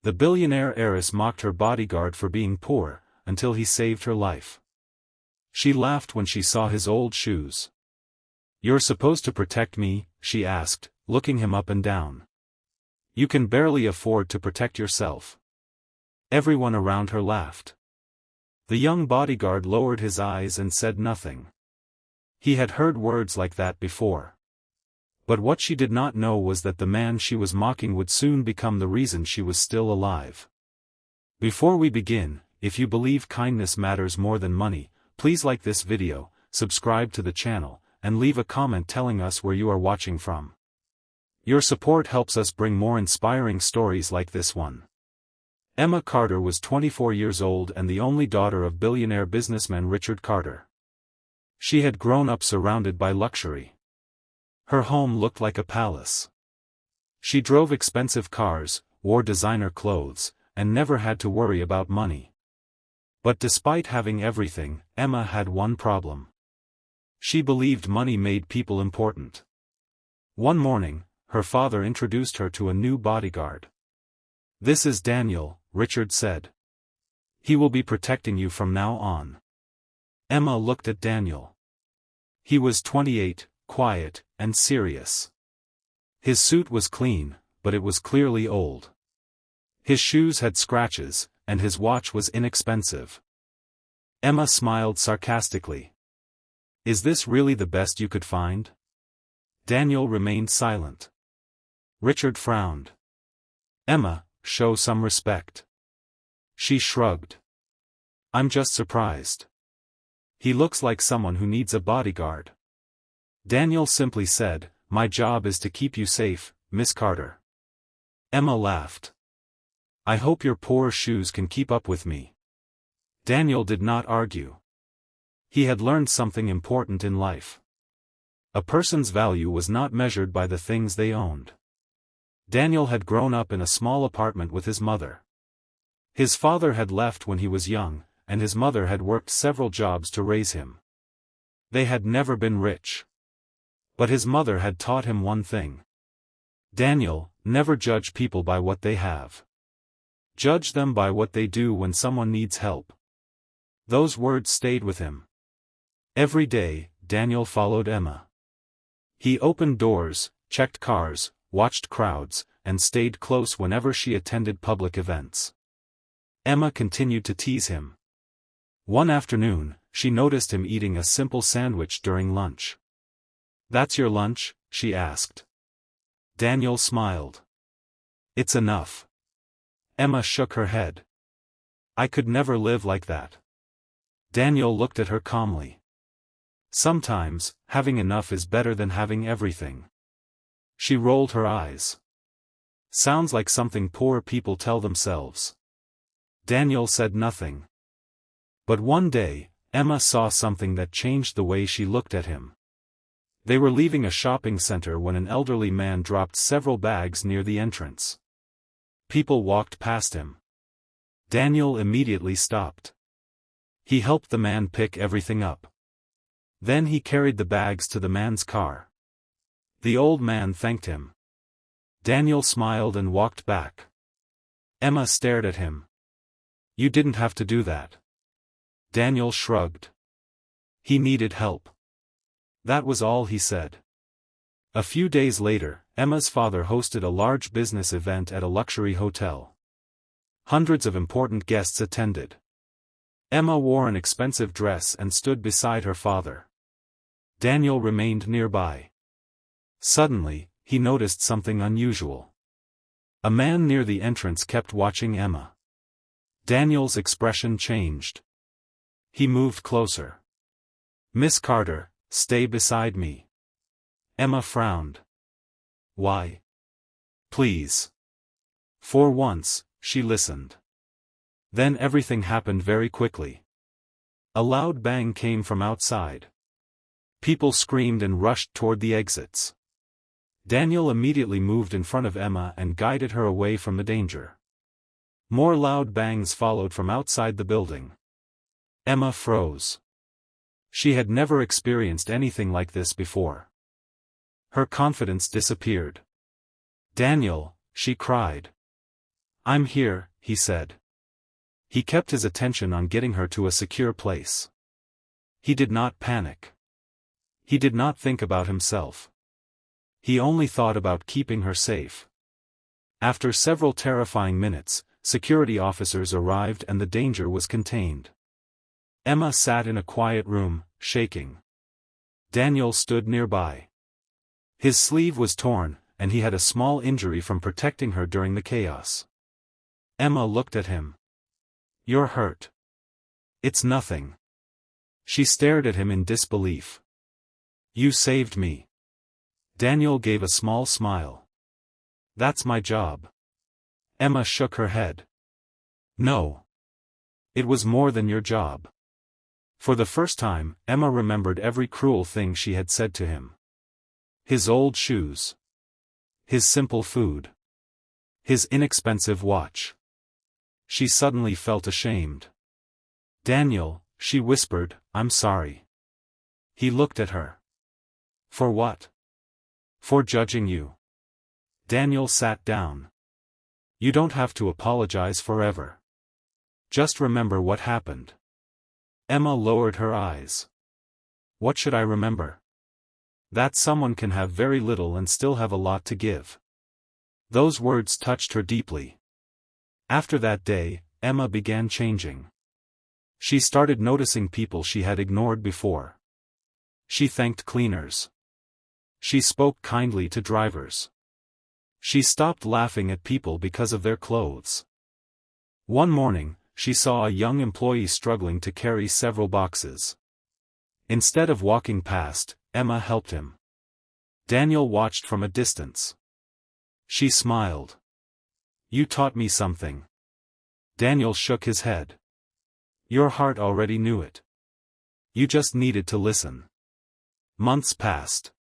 The billionaire heiress mocked her bodyguard for being poor, until he saved her life. She laughed when she saw his old shoes. "You're supposed to protect me?" she asked, looking him up and down. "You can barely afford to protect yourself." Everyone around her laughed. The young bodyguard lowered his eyes and said nothing. He had heard words like that before. But what she did not know was that the man she was mocking would soon become the reason she was still alive. Before we begin, if you believe kindness matters more than money, please like this video, subscribe to the channel, and leave a comment telling us where you are watching from. Your support helps us bring more inspiring stories like this one. Emma Carter was 24 years old and the only daughter of billionaire businessman Richard Carter. She had grown up surrounded by luxury. Her home looked like a palace. She drove expensive cars, wore designer clothes, and never had to worry about money. But despite having everything, Emma had one problem. She believed money made people important. One morning, her father introduced her to a new bodyguard. "This is Daniel," Richard said. "He will be protecting you from now on." Emma looked at Daniel. He was 28, quiet, and serious. His suit was clean, but it was clearly old. His shoes had scratches, and his watch was inexpensive. Emma smiled sarcastically. "Is this really the best you could find?" Daniel remained silent. Richard frowned. "Emma, show some respect." She shrugged. "I'm just surprised. He looks like someone who needs a bodyguard." Daniel simply said, "My job is to keep you safe, Miss Carter." Emma laughed. "I hope your poor shoes can keep up with me." Daniel did not argue. He had learned something important in life. A person's value was not measured by the things they owned. Daniel had grown up in a small apartment with his mother. His father had left when he was young, and his mother had worked several jobs to raise him. They had never been rich. But his mother had taught him one thing. "Daniel, never judge people by what they have. Judge them by what they do when someone needs help." Those words stayed with him. Every day, Daniel followed Emma. He opened doors, checked cars, watched crowds, and stayed close whenever she attended public events. Emma continued to tease him. One afternoon, she noticed him eating a simple sandwich during lunch. "That's your lunch?" she asked. Daniel smiled. "It's enough." Emma shook her head. "I could never live like that." Daniel looked at her calmly. "Sometimes, having enough is better than having everything." She rolled her eyes. "Sounds like something poor people tell themselves." Daniel said nothing. But one day, Emma saw something that changed the way she looked at him. They were leaving a shopping center when an elderly man dropped several bags near the entrance. People walked past him. Daniel immediately stopped. He helped the man pick everything up. Then he carried the bags to the man's car. The old man thanked him. Daniel smiled and walked back. Emma stared at him. "You didn't have to do that." Daniel shrugged. He needed help. That was all he said. A few days later, Emma's father hosted a large business event at a luxury hotel. Hundreds of important guests attended. Emma wore an expensive dress and stood beside her father. Daniel remained nearby. Suddenly, he noticed something unusual. A man near the entrance kept watching Emma. Daniel's expression changed. He moved closer. "Miss Carter, stay beside me." Emma frowned. "Why?" "Please." For once, she listened. Then everything happened very quickly. A loud bang came from outside. People screamed and rushed toward the exits. Daniel immediately moved in front of Emma and guided her away from the danger. More loud bangs followed from outside the building. Emma froze. She had never experienced anything like this before. Her confidence disappeared. "Daniel," she cried. I'm here, he said. He kept his attention on getting her to a secure place. He did not panic. He did not think about himself. He only thought about keeping her safe. After several terrifying minutes, security officers arrived and the danger was contained. Emma sat in a quiet room, shaking. Daniel stood nearby. His sleeve was torn, and he had a small injury from protecting her during the chaos. Emma looked at him. You're hurt. It's nothing. She stared at him in disbelief. You saved me. Daniel gave a small smile. That's my job. Emma shook her head. No. It was more than your job. For the first time, Emma remembered every cruel thing she had said to him. His old shoes. His simple food. His inexpensive watch. She suddenly felt ashamed. Daniel, she whispered, I'm sorry. He looked at her. For what? For judging you. Daniel sat down. You don't have to apologize forever. Just remember what happened. Emma lowered her eyes. What should I remember? That someone can have very little and still have a lot to give. Those words touched her deeply. After that day, Emma began changing. She started noticing people she had ignored before. She thanked cleaners. She spoke kindly to drivers. She stopped laughing at people because of their clothes. One morning, she saw a young employee struggling to carry several boxes. Instead of walking past, Emma helped him. Daniel watched from a distance. She smiled. You taught me something. Daniel shook his head. Your heart already knew it. You just needed to listen. Months passed.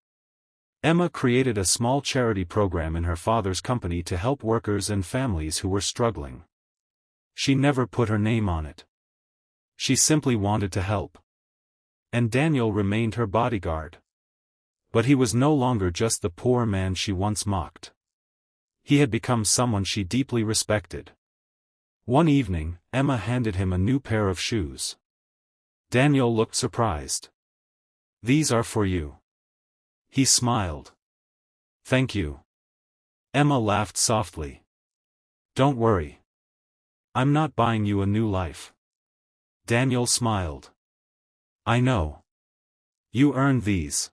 Emma created a small charity program in her father's company to help workers and families who were struggling. She never put her name on it. She simply wanted to help. And Daniel remained her bodyguard. But he was no longer just the poor man she once mocked. He had become someone she deeply respected. One evening, Emma handed him a new pair of shoes. Daniel looked surprised. These are for you. He smiled. Thank you. Emma laughed softly. Don't worry. I'm not buying you a new life. Daniel smiled. I know. You earned these.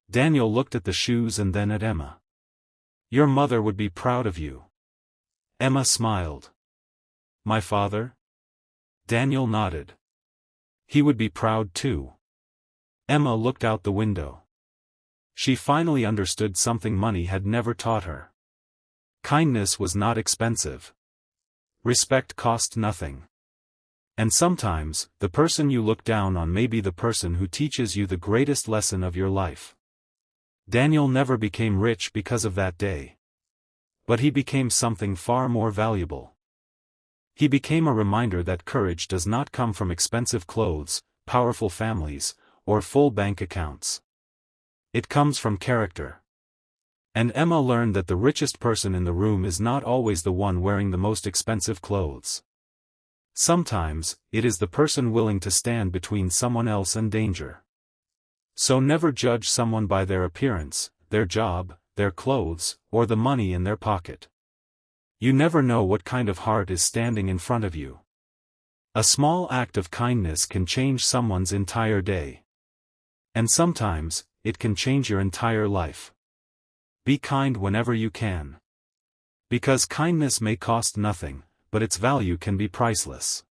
Daniel looked at the shoes and then at Emma. Your mother would be proud of you. Emma smiled. My father? Daniel nodded. He would be proud too. Emma looked out the window. She finally understood something money had never taught her. Kindness was not expensive. Respect cost nothing. And sometimes, the person you look down on may be the person who teaches you the greatest lesson of your life. Daniel never became rich because of that day. But he became something far more valuable. He became a reminder that courage does not come from expensive clothes, powerful families, or full bank accounts. It comes from character. And Emma learned that the richest person in the room is not always the one wearing the most expensive clothes. Sometimes, it is the person willing to stand between someone else and danger. So never judge someone by their appearance, their job, their clothes, or the money in their pocket. You never know what kind of heart is standing in front of you. A small act of kindness can change someone's entire day. And sometimes, it can change your entire life. Be kind whenever you can. Because kindness may cost nothing, but its value can be priceless.